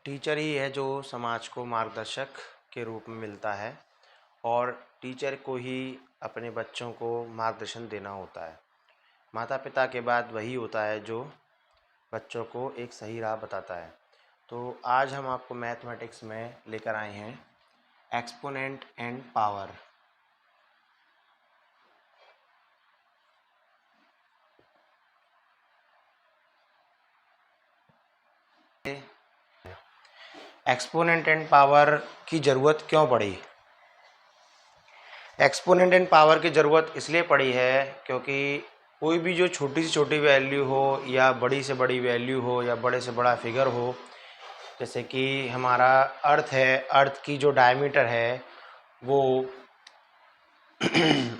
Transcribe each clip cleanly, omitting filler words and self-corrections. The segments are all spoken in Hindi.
टीचर ही है जो समाज को मार्गदर्शक के रूप में मिलता है और टीचर को ही अपने बच्चों को मार्गदर्शन देना होता है। माता पिता के बाद वही होता है जो बच्चों को एक सही राह बताता है। तो आज हम आपको मैथमेटिक्स में लेकर आए हैं exponent and power. Exponent and power की ज़रूरत क्यों पड़ी? एक्सपोनेंट एंड पावर की ज़रूरत इसलिए पड़ी है क्योंकि कोई भी जो छोटी से छोटी वैल्यू हो या बड़ी से बड़ी वैल्यू हो या बड़े से बड़ा फिगर हो, जैसे कि हमारा अर्थ है, अर्थ की जो डायमीटर है वो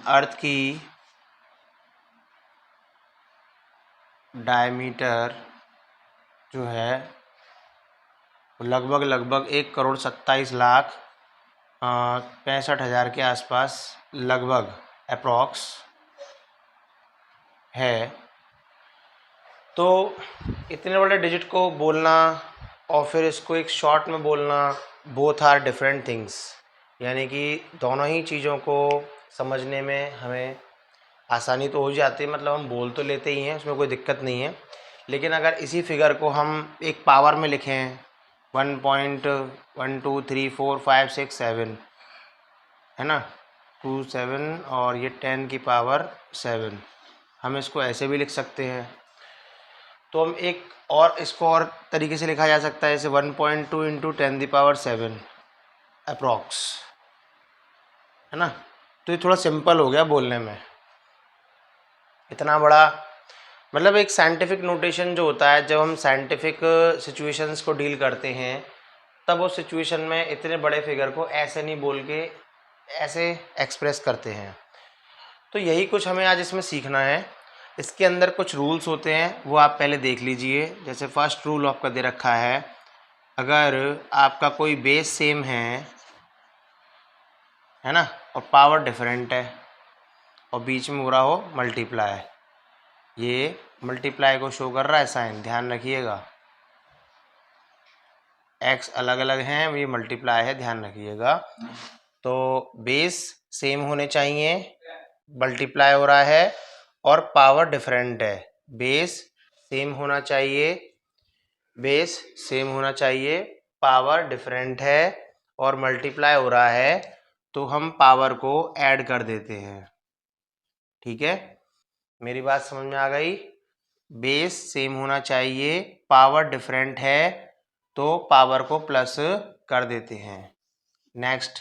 अर्थ की डायमीटर जो है लगभग 1,27,65,65,000 के आसपास लगभग अप्रॉक्स है। तो इतने बड़े डिजिट को बोलना और फिर इसको एक शॉर्ट में बोलना, बोथ आर डिफरेंट थिंग्स। यानी कि दोनों ही चीज़ों को समझने में हमें आसानी तो हो जाती है, मतलब हम बोल तो लेते ही हैं, उसमें कोई दिक्कत नहीं है। लेकिन अगर इसी फिगर को हम एक पावर में लिखें 1.1234567 है ना, 27 और ये 10 की पावर 7, हम इसको ऐसे भी लिख सकते हैं। तो हम एक और इसको और तरीके से लिखा जा सकता है, जैसे 1.2 इंटू 10⁻7 अप्रॉक्स, है ना। तो ये थोड़ा सिंपल हो गया बोलने में। इतना बड़ा मतलब एक साइंटिफिक नोटेशन जो होता है, जब हम साइंटिफिक सिचुएशंस को डील करते हैं तब उस सिचुएशन में इतने बड़े फिगर को ऐसे नहीं बोल के ऐसे एक्सप्रेस करते हैं। तो यही कुछ हमें आज इसमें सीखना है। इसके अंदर कुछ रूल्स होते हैं, वो आप पहले देख लीजिए। जैसे फर्स्ट रूल आपका दे रखा है, अगर आपका कोई बेस सेम है ना, और पावर डिफरेंट है और बीच में हो रहा हो मल्टीप्लाई, ये मल्टीप्लाई को शो कर रहा है साइन, ध्यान रखिएगा। एक्स अलग अलग हैं, ये मल्टीप्लाई है, ध्यान रखिएगा। तो बेस सेम होने चाहिए, मल्टीप्लाई हो रहा है और पावर डिफरेंट है। बेस सेम होना चाहिए, बेस सेम होना चाहिए, पावर डिफरेंट है और मल्टीप्लाई हो रहा है, तो हम पावर को ऐड कर देते हैं। ठीक है, मेरी बात समझ में आ गई? बेस सेम होना चाहिए, पावर डिफरेंट है, तो पावर को प्लस कर देते हैं। नेक्स्ट,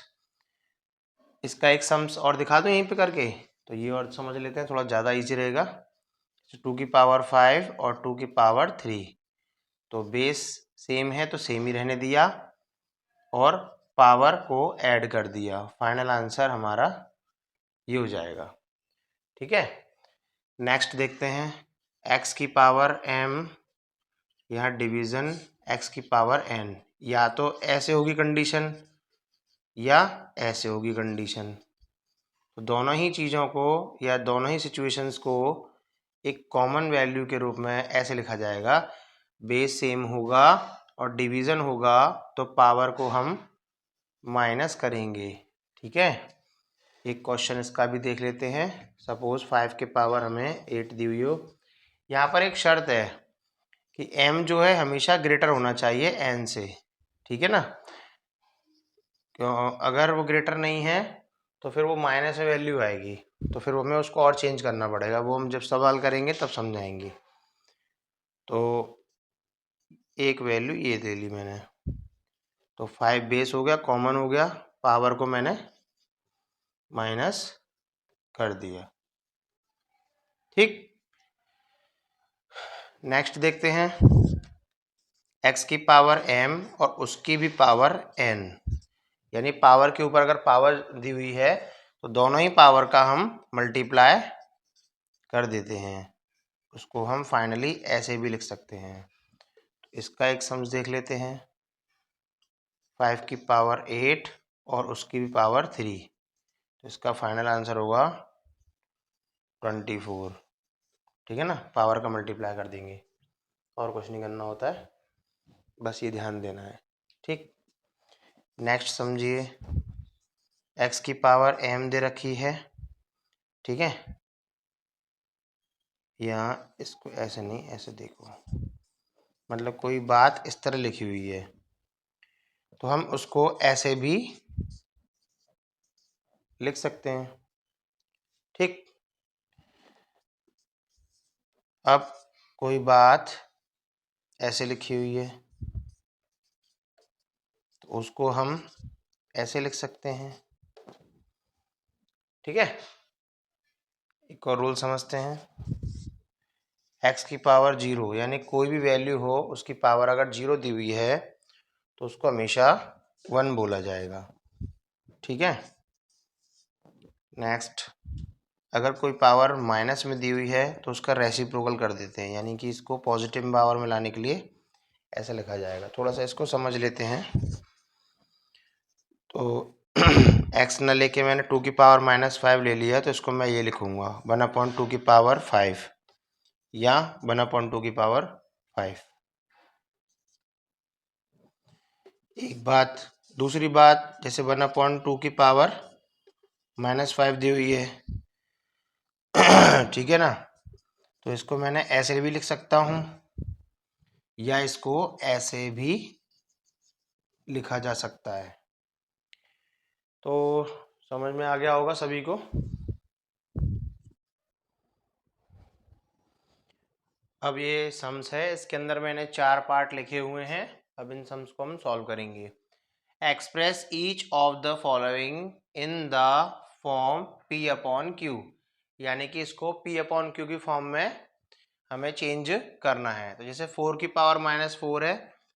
इसका एक सम्स और दिखा दूँ यहीं पे करके, तो ये और समझ लेते हैं, थोड़ा ज़्यादा इजी रहेगा। 2 की पावर 5 और 2 की पावर 3, तो बेस सेम है तो सेम ही रहने दिया और पावर को ऐड कर दिया। फाइनल आंसर हमारा ये हो जाएगा। ठीक है, नेक्स्ट देखते हैं। x की पावर m, यहाँ डिवीज़न x की पावर n, या तो ऐसे होगी कंडीशन या ऐसे होगी कंडीशन। तो दोनों ही चीज़ों को या दोनों ही सिचुएशंस को एक कॉमन वैल्यू के रूप में ऐसे लिखा जाएगा, बेस सेम होगा और डिवीज़न होगा तो पावर को हम माइनस करेंगे। ठीक है, एक क्वेश्चन इसका भी देख लेते हैं। सपोज 5 के पावर हमें 8 दी हुई हो। यहाँ पर एक शर्त है कि m जो है हमेशा ग्रेटर होना चाहिए n से। ठीक है ना, क्यों? अगर वो ग्रेटर नहीं है तो फिर वो माइनस में वैल्यू आएगी, तो फिर हमें उसको और चेंज करना पड़ेगा, वो हम जब सवाल करेंगे तब समझाएंगे। तो एक वैल्यू ये दे ली मैंने, तो 5 बेस हो गया, कॉमन हो गया, पावर को मैंने माइनस कर दिया। ठीक, नेक्स्ट देखते हैं। x की पावर m और उसकी भी पावर n, यानी पावर के ऊपर अगर पावर दी हुई है तो दोनों ही पावर का हम मल्टीप्लाई कर देते हैं। उसको हम फाइनली ऐसे भी लिख सकते हैं। तो इसका एक सम्स देख लेते हैं। 5 की पावर 8 और उसकी भी पावर 3, तो इसका फाइनल आंसर होगा 24। ठीक है ना, पावर का मल्टीप्लाई कर देंगे, और कुछ नहीं करना होता है, बस ये ध्यान देना है। ठीक, नेक्स्ट समझिए, x की पावर m दे रखी है, ठीक है। यहाँ इसको ऐसे नहीं, ऐसे देखो, मतलब कोई बात इस तरह लिखी हुई है तो हम उसको ऐसे भी लिख सकते हैं, ठीक। अब कोई बात ऐसे लिखी हुई है तो उसको हम ऐसे लिख सकते हैं, ठीक है। एक और रूल समझते हैं, x की पावर 0 यानी कोई भी वैल्यू हो उसकी पावर अगर 0 दी हुई है तो उसको हमेशा 1 बोला जाएगा, ठीक है। नेक्स्ट, अगर कोई पावर माइनस में दी हुई है तो उसका रेसिप्रोकल कर देते हैं, यानी कि इसको पॉजिटिव पावर में लाने के लिए ऐसे लिखा जाएगा। थोड़ा सा इसको समझ लेते हैं। तो x न लेके मैंने 2 की पावर -5 ले लिया, तो इसको मैं ये लिखूंगा 1/2 की पावर 5 या 1/2 की पावर 5। एक बात, दूसरी बात, जैसे 1/2 की पावर -5 दी हुई है, ठीक है ना, तो इसको मैंने ऐसे भी लिख सकता हूँ या इसको ऐसे भी लिखा जा सकता है। तो समझ में आ गया होगा सभी को। अब ये सम्स है, इसके अंदर मैंने 4 पार्ट लिखे हुए हैं। अब इन सम्स को हम सॉल्व करेंगे। Express each of the following in the form P/Q, यानी कि इसको P/Q की फॉर्म में हमें चेंज करना है। तो जैसे 4 की पावर -4 है,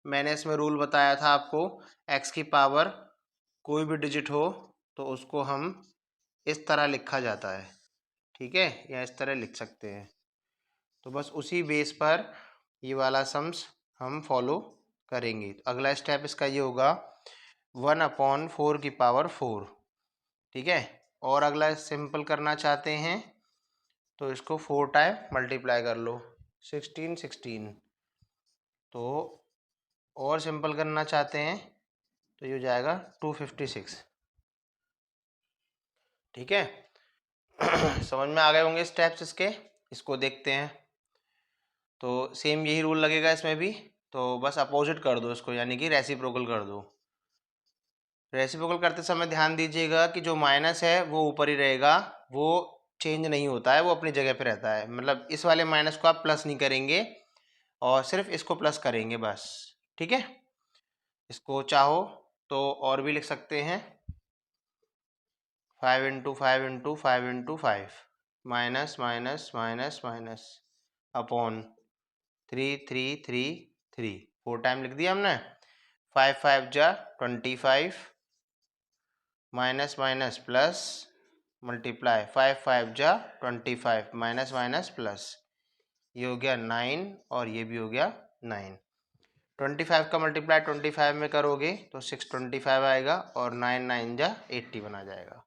मैंने इसमें रूल बताया था आपको, x की पावर कोई भी डिजिट हो तो उसको हम इस तरह लिखा जाता है, ठीक है, या इस तरह लिख सकते हैं। तो बस उसी बेस पर ये वाला सम्स हम फॉलो करेंगे। तो अगला स्टेप इसका ये होगा 1/4 की पावर 4, ठीक है। और अगला सिंपल करना चाहते हैं तो इसको 4 टाइम मल्टीप्लाई कर लो, 16 तो और सिंपल करना चाहते हैं तो ये हो जाएगा 256, ठीक है। समझ में आ गए होंगे स्टेप्स इसके, इसको देखते हैं। तो सेम यही रूल लगेगा इसमें भी, तो बस अपोजिट कर दो इसको, यानी कि रेसिप्रोकल कर दो। रेसिप्रोकल करते समय ध्यान दीजिएगा कि जो माइनस है वो ऊपर ही रहेगा, वो चेंज नहीं होता है, वो अपनी जगह पे रहता है। मतलब इस वाले माइनस को आप प्लस नहीं करेंगे और सिर्फ इसको प्लस करेंगे बस, ठीक है। इसको चाहो तो और भी लिख सकते हैं, 5 × 5 × 5 × 5 minus minus minus minus upon 3 3 3 3, 4 time लिख दिया हमने। 5 5 जा 25 माइनस माइनस प्लस मल्टीप्लाई 5 5 जा 25 माइनस माइनस प्लस, ये हो गया 9 और ये भी हो गया 9। 25 का मल्टीप्लाई 25 में करोगे तो 625 आएगा और 9 9 जा 81 आ जाएगा।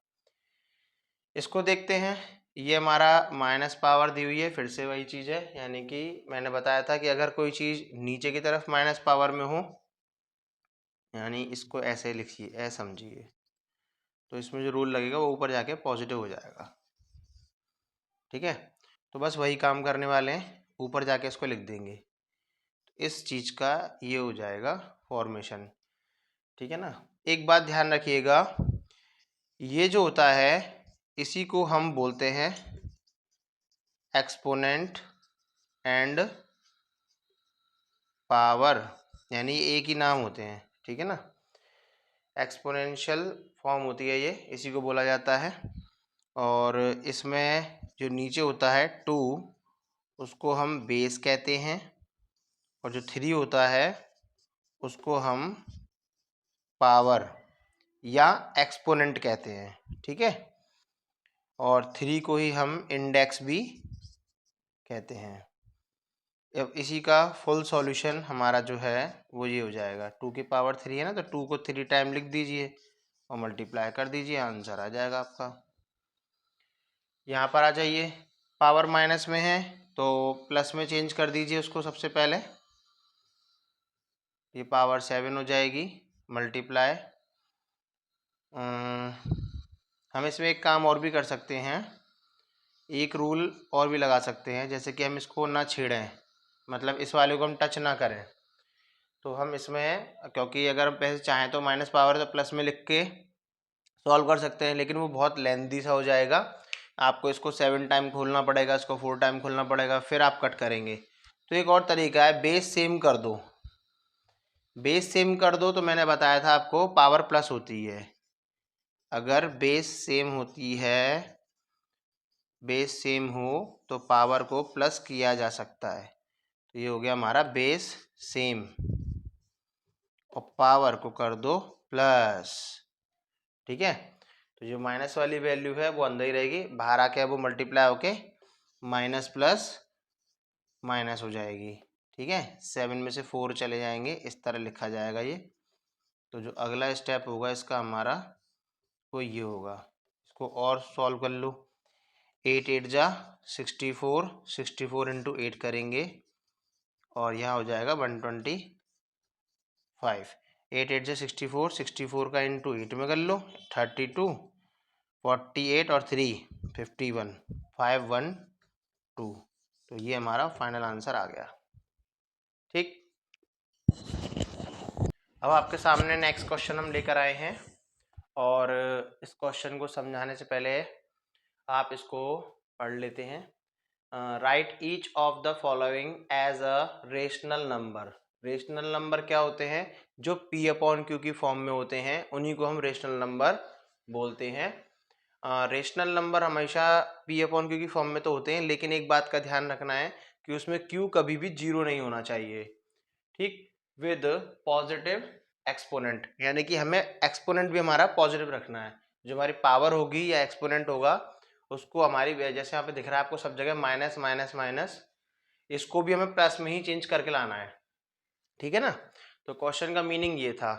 इसको देखते हैं, ये हमारा माइनस पावर दी हुई है, फिर से वही चीज़ है, यानी कि मैंने बताया था कि अगर कोई चीज़ नीचे की तरफ माइनस पावर में हो, यानी इसको ऐसे लिखिए, ऐसे समझिए, तो इसमें जो रूल लगेगा वो ऊपर जाके पॉजिटिव हो जाएगा, ठीक है। तो बस वही काम करने वाले हैं, ऊपर जाके इसको लिख देंगे, इस चीज़ का ये हो जाएगा फॉर्मेशन, ठीक है ना। एक बात ध्यान रखिएगा, ये जो होता है इसी को हम बोलते हैं एक्सपोनेंट एंड पावर, यानी एक ही नाम होते हैं, ठीक है ना। एक्सपोनेंशियल फॉर्म होती है ये, इसी को बोला जाता है। और इसमें जो नीचे होता है 2, उसको हम बेस कहते हैं, और जो 3 होता है उसको हम पावर या एक्सपोनेंट कहते हैं, ठीक है। और 3 को ही हम इंडेक्स भी कहते हैं। अब इसी का फुल सॉल्यूशन हमारा जो है वो ये हो जाएगा, 2 की पावर 3 है ना, तो 2 को 3 टाइम लिख दीजिए और मल्टीप्लाई कर दीजिए, आंसर आ जाएगा आपका। यहाँ पर आ जाइए, पावर माइनस में है तो प्लस में चेंज कर दीजिए उसको, सबसे पहले ये पावर 7 हो जाएगी, मल्टीप्लाई, हम इसमें एक काम और भी कर सकते हैं, एक रूल और भी लगा सकते हैं, जैसे कि हम इसको ना छेड़ें, मतलब इस वाले को हम टच ना करें। तो हम इसमें, क्योंकि अगर हम पैसे चाहें तो माइनस पावर तो प्लस में लिख के सॉल्व कर सकते हैं, लेकिन वो बहुत लेंथी सा हो जाएगा, आपको इसको 7 टाइम खोलना पड़ेगा, इसको 4 टाइम खोलना पड़ेगा, फिर आप कट करेंगे। तो एक और तरीका है, बेस सेम कर दो। बेस सेम कर दो तो मैंने बताया था आपको पावर प्लस होती है। अगर बेस सेम होती है, बेस सेम हो तो पावर को प्लस किया जा सकता है। तो ये हो गया हमारा बेस सेम, और पावर को कर दो प्लस। ठीक है, तो जो माइनस वाली वैल्यू है वो अंदर ही रहेगी, बाहर आके वो मल्टीप्लाई होके माइनस प्लस माइनस हो जाएगी। ठीक है, 7 में से 4 चले जाएंगे, इस तरह लिखा जाएगा ये। तो जो अगला स्टेप होगा इसका हमारा वो ये होगा, इसको और सॉल्व कर लो। 8 8 जा 64, 64 इंटू 8 करेंगे और यहाँ हो जाएगा 125। 8 8 जा 64, 64 का इंटू 8 में कर लो 32, 48 और 3 51, 512। तो ये हमारा फाइनल आंसर आ गया। ठीक, अब आपके सामने नेक्स्ट क्वेश्चन हम लेकर आए हैं, और इस क्वेश्चन को समझाने से पहले आप इसको पढ़ लेते हैं। Write each of the following as a rational number. Rational number क्या होते हैं? जो पी अपॉन क्यू की फॉर्म में होते हैं उन्हीं को हम रेशनल नंबर बोलते हैं। रेशनल नंबर हमेशा पी अपॉन क्यू की फॉर्म में तो होते हैं, लेकिन एक बात का ध्यान रखना है कि उसमें क्यू कभी भी जीरो नहीं होना चाहिए। ठीक, विद पॉजिटिव एक्सपोनेंट, यानी कि हमें एक्सपोनेंट भी हमारा पॉजिटिव रखना है। जो हमारी पावर होगी या एक्सपोनेंट होगा उसको हमारी, जैसे यहाँ पे दिख रहा है आपको सब जगह माइनस माइनस माइनस, इसको भी हमें प्लस में ही चेंज करके लाना है। ठीक है ना, तो क्वेश्चन का मीनिंग ये था।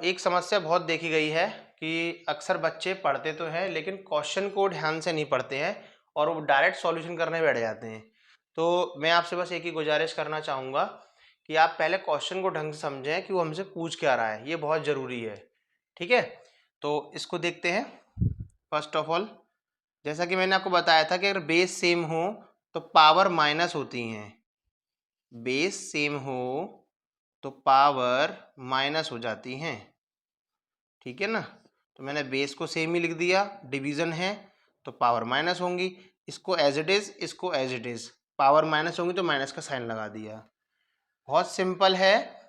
एक समस्या बहुत देखी गई है कि अक्सर बच्चे पढ़ते तो हैं लेकिन क्वेश्चन को ध्यान से नहीं पढ़ते हैं और वो डायरेक्ट सॉल्यूशन करने बैठ जाते हैं। तो मैं आपसे बस एक ही गुजारिश करना चाहूँगा कि आप पहले क्वेश्चन को ढंग से समझें कि वो हमसे पूछ क्या रहा है, ये बहुत ज़रूरी है। ठीक है, तो इसको देखते हैं। फर्स्ट ऑफ ऑल, जैसा कि मैंने आपको बताया था कि अगर बेस सेम हो तो पावर माइनस होती हैं। बेस सेम हो तो पावर माइनस हो जाती हैं। ठीक है ना, तो मैंने बेस को सेम ही लिख दिया, डिवीजन है तो पावर माइनस होंगी। इसको एज इट इज, इसको as it is, power minus होंगी तो माइनस का साइन लगा दिया। बहुत सिंपल है,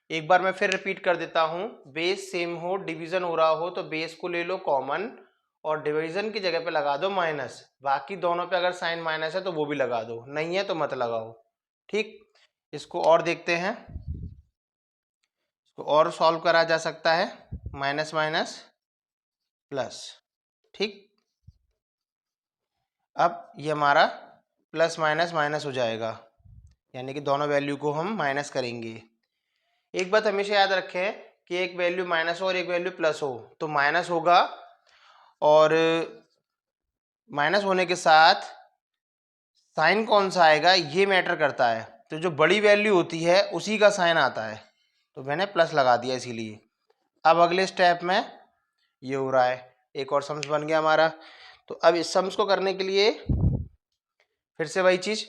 एक बार मैं फिर रिपीट कर देता हूँ। बेस सेम हो, डिवीजन हो रहा हो तो बेस को ले लो कॉमन और डिवीजन की जगह पे लगा दो माइनस। बाकी दोनों पे अगर साइन माइनस है तो वो भी लगा दो, नहीं है तो मत लगाओ। ठीक, इसको और देखते हैं, इसको और सॉल्व करा जा सकता है, माइनस माइनस प्लस। ठीक, अब ये हमारा प्लस माइनस माइनस हो जाएगा, यानी कि दोनों वैल्यू को हम माइनस करेंगे। एक बात हमेशा याद रखें कि एक वैल्यू माइनस हो और एक वैल्यू प्लस हो तो माइनस होगा, और माइनस होने के साथ साइन कौन सा आएगा ये मैटर करता है। तो जो बड़ी वैल्यू होती है उसी का साइन आता है, तो मैंने प्लस लगा दिया इसीलिए। अब अगले स्टेप में ये हो रहा है, एक और सम्स बन गया हमारा। तो अब इस सम्स को करने के लिए फिर से वही चीज़,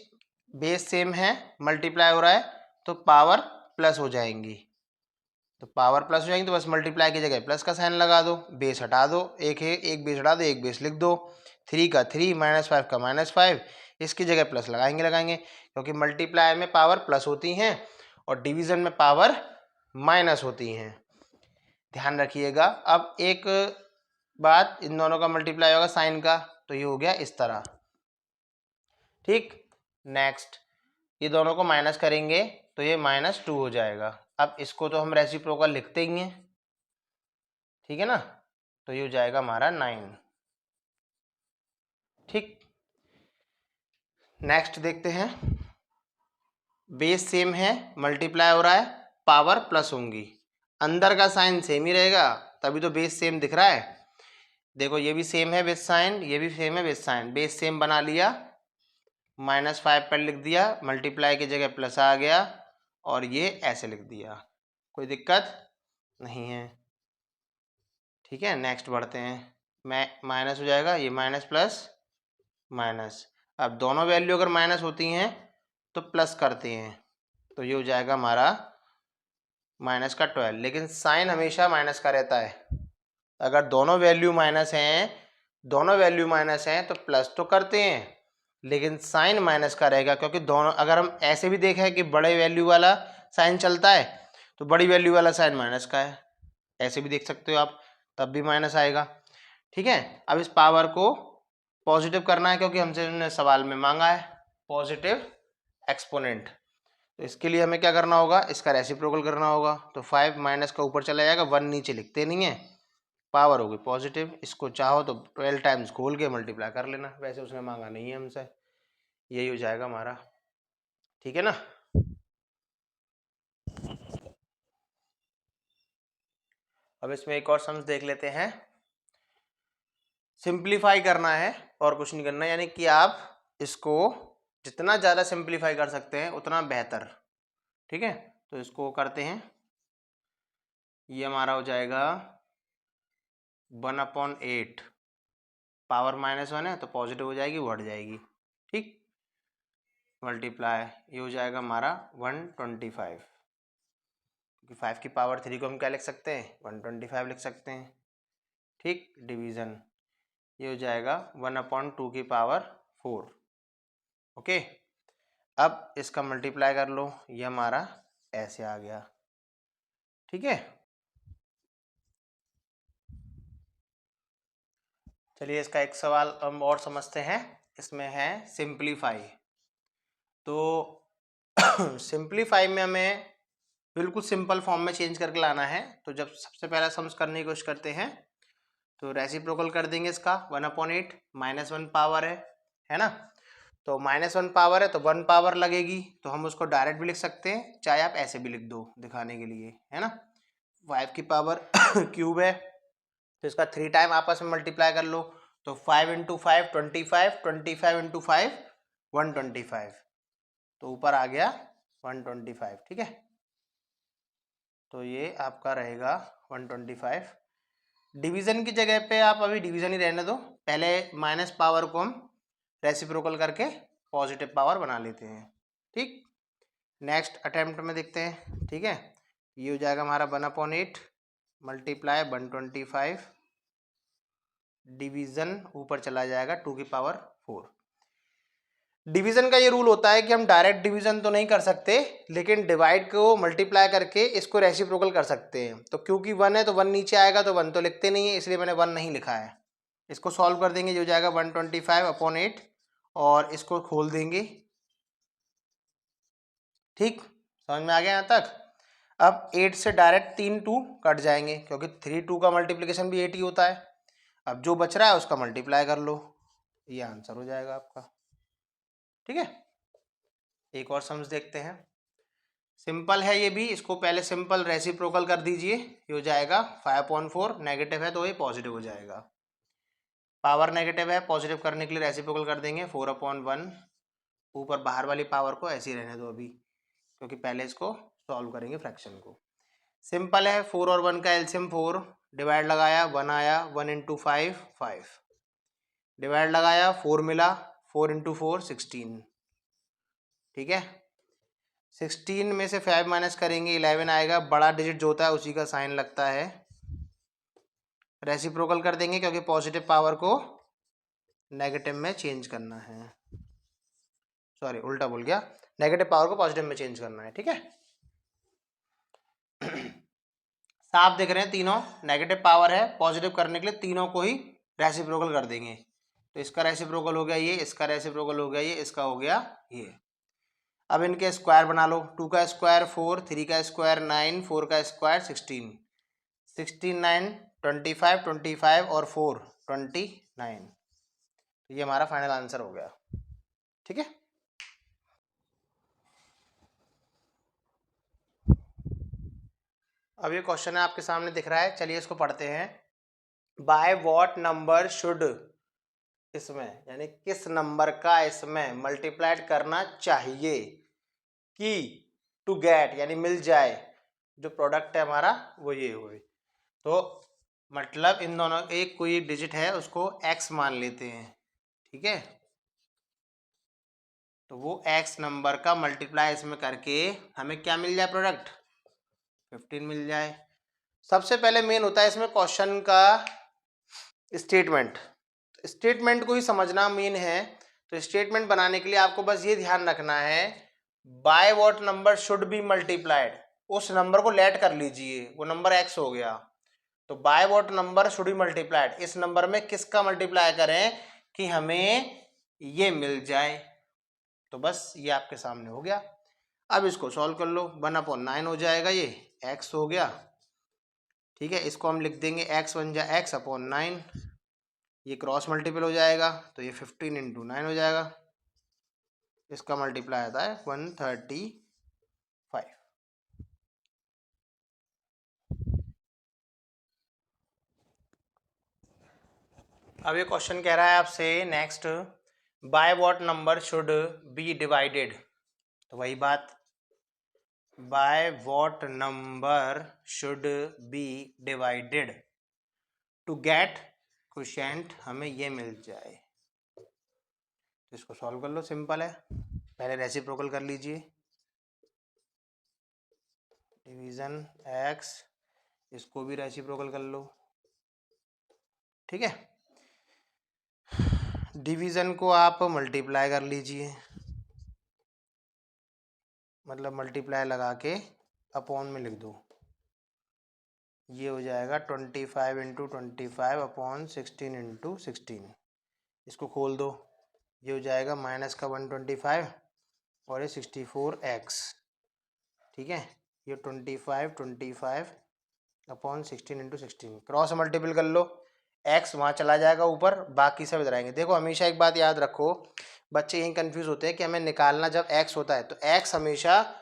बेस सेम है, मल्टीप्लाई हो रहा है तो पावर प्लस हो जाएंगी। तो पावर प्लस हो जाएंगी तो बस मल्टीप्लाई की जगह प्लस का साइन लगा दो, बेस हटा दो, एक है एक बेस हटा दो, एक बेस लिख दो। 3 का 3, -5 का -5, इसकी जगह प्लस लगाएंगे क्योंकि मल्टीप्लाई में पावर प्लस होती हैं और डिवीजन में पावर माइनस होती हैं, ध्यान रखिएगा। अब एक बात, इन दोनों का मल्टीप्लाई होगा साइन का, तो ये हो गया इस तरह। ठीक, नेक्स्ट ये दोनों को माइनस करेंगे तो ये -2 हो जाएगा। अब इसको तो हम रेसिप्रोकल लिखते ही हैं, ठीक है ना, तो ये हो जाएगा हमारा 9। ठीक, नेक्स्ट देखते हैं। बेस सेम है, मल्टीप्लाई हो रहा है, पावर प्लस होंगी, अंदर का साइन सेम ही रहेगा तभी तो बेस सेम दिख रहा है। देखो ये भी सेम है विद साइन, ये भी सेम है विद साइन, बेस सेम बना लिया, -5 पर लिख दिया, मल्टीप्लाई की जगह प्लस आ गया और ये ऐसे लिख दिया। कोई दिक्कत? नहीं है। ठीक है, नेक्स्ट बढ़ते हैं। माइनस हो जाएगा, ये माइनस प्लस माइनस। अब दोनों वैल्यू अगर माइनस होती हैं तो प्लस करते हैं, तो ये हो जाएगा हमारा माइनस का 12। लेकिन साइन हमेशा माइनस का रहता है। अगर दोनों वैल्यू माइनस हैं तो प्लस तो करते हैं, लेकिन साइन माइनस का रहेगा, क्योंकि दोनों, अगर हम ऐसे भी देखें कि बड़े वैल्यू वाला साइन चलता है तो बड़ी वैल्यू वाला साइन माइनस का है, ऐसे भी देख सकते हो आप, तब भी माइनस आएगा। ठीक है, अब इस पावर को पॉजिटिव करना है, क्योंकि हमसे उन्होंने सवाल में मांगा है पॉजिटिव एक्सपोनेंट। तो इसके लिए हमें क्या करना होगा, इसका रेसिप्रोकल करना होगा। तो 5 माइनस का ऊपर चला जाएगा, 1 नीचे लिखते नहीं है, पावर होगी पॉजिटिव। इसको चाहो तो 12 टाइम्स खोल के मल्टीप्लाई कर लेना, वैसे उसने मांगा नहीं है हमसे। यही हो जाएगा हमारा। ठीक है ना। अब इसमें एक और सम्स देख लेते हैं। सिंप्लीफाई करना है और कुछ नहीं करना, यानी कि आप इसको जितना ज़्यादा सिंप्लीफाई कर सकते हैं उतना बेहतर। ठीक है, तो इसको करते हैं। ये हमारा हो जाएगा 1/8, पावर -1 है तो पॉजिटिव हो जाएगी, बढ़ जाएगी। ठीक, मल्टीप्लाई, ये हो जाएगा हमारा 125, क्योंकि 5 की पावर 3 को हम क्या लिख सकते हैं, 125 लिख सकते हैं। ठीक, डिवीज़न, ये हो जाएगा 1/2 की पावर 4। ओके, अब इसका मल्टीप्लाई कर लो, ये हमारा ऐसे आ गया। ठीक है, चलिए इसका एक सवाल हम और समझते हैं। इसमें है सिंप्लीफाई। तो सिंप्लीफाई में हमें बिल्कुल सिंपल फॉर्म में चेंज करके लाना है। तो जब सबसे पहला सम्स करने की कोशिश करते हैं तो रेसिप्रोकल कर देंगे इसका, 1/8, -1 पावर है ना। तो -1 पावर है तो 1 पावर लगेगी, तो हम उसको डायरेक्ट भी लिख सकते हैं, चाहे आप ऐसे भी लिख दो दिखाने के लिए, है ना। 5 की पावर क्यूब है, तो इसका 3 टाइम आपस में मल्टीप्लाई कर लो। तो 5 × 5 25, 25 × 5 125, तो ऊपर आ गया 125। ठीक है, तो ये आपका रहेगा 125। डिवीज़न की जगह पे आप अभी डिवीज़न ही रहने दो, पहले माइनस पावर को हम रेसिप्रोकल करके पॉजिटिव पावर बना लेते हैं। ठीक, नेक्स्ट अटेम्प्ट में देखते हैं। ठीक है, ये हो जाएगा हमारा 1/8 मल्टीप्लाई 125, डिवीज़न ऊपर चला जाएगा 2 की पावर 4। डिवीज़न का ये रूल होता है कि हम डायरेक्ट डिवीज़न तो नहीं कर सकते, लेकिन डिवाइड को मल्टीप्लाई करके इसको रेसिप्रोकल कर सकते हैं। तो क्योंकि 1 है तो 1 नीचे आएगा, तो 1 तो लिखते नहीं है, इसलिए मैंने 1 नहीं लिखा है। इसको सॉल्व कर देंगे, जो हो जाएगा 125/8, और इसको खोल देंगे। ठीक, समझ में आ गया यहाँ तक। अब 8 से डायरेक्ट 3 2 कट जाएंगे, क्योंकि 3 2 का मल्टीप्लिकेशन भी 8 ही होता है। अब जो बच रहा है उसका मल्टीप्लाई कर लो, ये आंसर हो जाएगा आपका। ठीक है, एक और सम्स देखते हैं। सिंपल है ये भी, इसको पहले सिंपल रेसिप्रोकल कर दीजिए, ये हो जाएगा 5/4, नेगेटिव है तो ये पॉजिटिव हो जाएगा। पावर नेगेटिव है, पॉजिटिव करने के लिए रेसिप्रोकल कर देंगे, 4/1। ऊपर बाहर वाली पावर को ऐसे ही रहने दो अभी, क्योंकि पहले इसको सॉल्व करेंगे फ्रैक्शन को। सिंपल है, 4 और 1 का एलसीएम 4, डिवाइड लगाया 1 आया, 1 × 5 5, डिवाइड लगाया 4 मिला, 4 × 4 16। ठीक है, 16 में से 5 माइनस करेंगे 11 आएगा, बड़ा डिजिट जो होता है उसी का साइन लगता है। रेसिप्रोकल कर देंगे, क्योंकि पॉजिटिव पावर को नेगेटिव में चेंज करना है, सॉरी उल्टा बोल गया, नेगेटिव पावर को पॉजिटिव में चेंज करना है। ठीक है, साफ दिख रहे हैं तीनों, नेगेटिव पावर है, पॉजिटिव करने के लिए तीनों को ही रेसिप्रोकल कर देंगे। तो इसका रेसिप्रोकल हो गया ये, इसका रेसिप्रोकल हो गया ये, इसका हो गया ये। अब इनके स्क्वायर बना लो, 2 का स्क्वायर 4, 3 का स्क्वायर 9, 4 का स्क्वायर 16, 16 9 25, 25 और 4 29। तो ये हमारा फाइनल आंसर हो गया। ठीक है, अब ये क्वेश्चन है आपके सामने दिख रहा है, चलिए इसको पढ़ते हैं। बाय व्हाट नंबर शुड, इसमें यानी किस नंबर का इसमें मल्टीप्लाइड करना चाहिए कि टू गेट यानी मिल जाए जो प्रोडक्ट है हमारा वो ये हुए। तो मतलब इन दोनों एक कोई डिजिट है उसको x मान लेते हैं, ठीक है। तो वो x नंबर का मल्टीप्लाई इसमें करके हमें क्या मिल जाए, प्रोडक्ट 15 मिल जाए। सबसे पहले मेन होता है इसमें क्वेश्चन का स्टेटमेंट। स्टेटमेंट को ही समझना मेन है। तो स्टेटमेंट बनाने के लिए आपको बस ये ध्यान रखना है, bye what number should B multiplied, उस नंबर को लेट कर लीजिए, वो नंबर x हो गया। तो bye what number should B multiplied, इस नंबर में किसका मल्टीप्लाई करें कि हमें ये मिल जाए। तो बस ये आपके सामने हो गया। अब इसको सॉल्व कर लो, 1/9 हो जाएगा, ये x हो गया, ठीक है। इसको हम लिख देंगे x बन जाए x/9, ये क्रॉस मल्टीपल हो जाएगा तो ये 15 × 9 हो जाएगा। इसका मल्टीप्लाई आता है 135। अब ये क्वेश्चन कह रहा है आपसे next, by what number should be divided. तो वही बात, by what number should be divided to get quotient, हमें ये मिल जाए। तो इसको सॉल्व कर लो, सिंपल है। पहले रेसिप्रोकल कर लीजिए, डिवीजन x, इसको भी रेसिप्रोकल कर लो, ठीक है। डिवीजन को आप मल्टीप्लाई कर लीजिए, मतलब मल्टीप्लाई लगा के अपॉन में लिख दो, ये हो जाएगा 25 × 25/16 × 16। इसको खोल दो, ये हो जाएगा माइनस का 125 और ये 64x, ठीक है। ये 25/16 × 16 क्रॉस मल्टीपल कर लो, x वहाँ चला जाएगा ऊपर, बाकी सब इधर आएंगे। देखो हमेशा एक बात याद रखो, बच्चे यही कंफ्यूज होते हैं कि हमें निकालना जब x होता है तो x हमेशा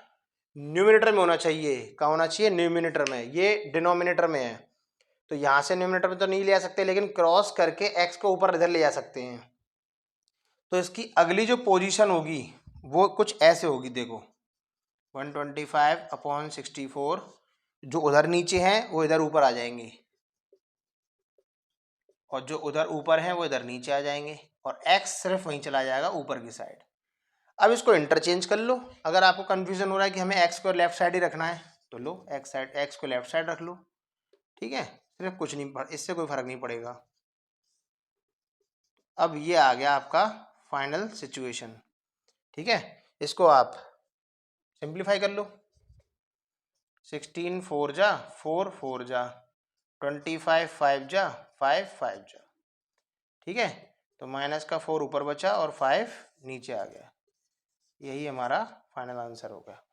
न्यूमिनेटर में होना चाहिए। कहाँ होना चाहिए, न्यूमिनेटर में, ये डिनोमिनेटर में है। तो यहाँ से न्यूमिनेटर में तो नहीं ले आ सकते, लेकिन क्रॉस करके x को ऊपर इधर ले जा सकते हैं। तो इसकी अगली जो पोजीशन होगी वो कुछ ऐसे होगी, देखो 125/64, जो उधर नीचे हैं वो इधर ऊपर आ जाएंगे और जो उधर ऊपर हैं वो इधर नीचे आ जाएंगे, और x सिर्फ वहीं चला जाएगा ऊपर की साइड। अब इसको इंटरचेंज कर लो। अगर आपको कंफ्यूजन हो रहा है कि हमें x को लेफ्ट साइड ही रखना है तो लो x को लेफ्ट साइड रख लो, ठीक है। सिर्फ कुछ नहीं, इससे कोई फर्क नहीं पड़ेगा। अब ये आ गया आपका फाइनल सिचुएशन, ठीक है। इसको आप सिंप्लीफाई कर लो, 16 4 जा 4 4 जा 25 5 जा 5 5 जा, ठीक है। तो माइनस का 4 ऊपर बचा और 5 नीचे आ गया। यही हमारा फाइनल आंसर होगा।